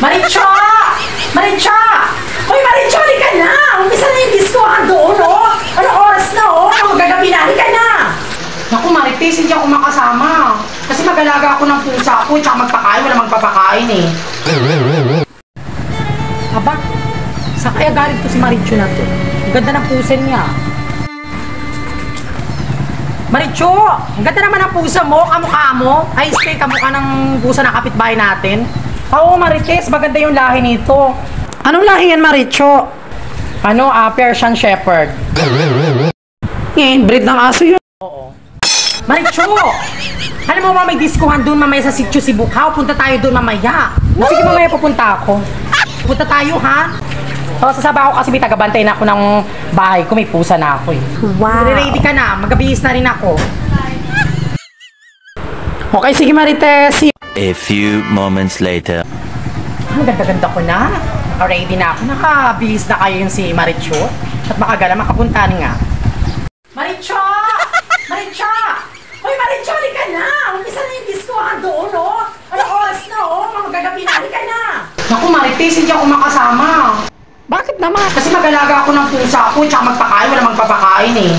Maricho! Maricho! Hoy, Maricho, halika na! Umpisa na yung discohan doon, oh! Anong oras na, oh? Magagabi na, halika na! Naku, Marites, hindi ako makasama. Kasi mag-alaga ako ng pusa ko, tsaka magpakain, wala magpapakain eh. Aba, saan kaya galing to si Maricho na to? Ang ganda ng pusen niya. Maricho, ang ganda naman ng pusa mo, kamukha mo. Ay, stay, kamukha ng pusa ng kapitbahay natin. Oo, Marites, maganda yung lahi nito. Anong lahi yan, Maricho? Ano, Persian Shepherd. Ngayon, breed ng aso yun. Oo. Maricho! Alam mo ba may diskuhan doon mamaya sa Sitio Sibukaw? Punta tayo doon mamaya. Sige, mamaya pupunta ako. Punta tayo, ha? So, sasaba ako kasi may tagabantay na ako ng bahay ko. May pusa na ako eh. Wow! Ready ka na. Magabihis na rin ako. Okay, sige, Marites. A few moments later. Ang ganda-ganda ko na. Ready na ako. Nakabihis na kayo yung si Maricho. At makagala, makapunta nga. Maricho! Maricho! Hoy, Maricho, halika na! Umpisa na yung discohan doon, oh! Anong oras na, oh? Magagabi na, halika na! Naku, Marites, hindi ako makasama. Bakit naman? Kasi mag-alaga ako ng pusa ko, tsaka magpakain, wala magpapakain eh.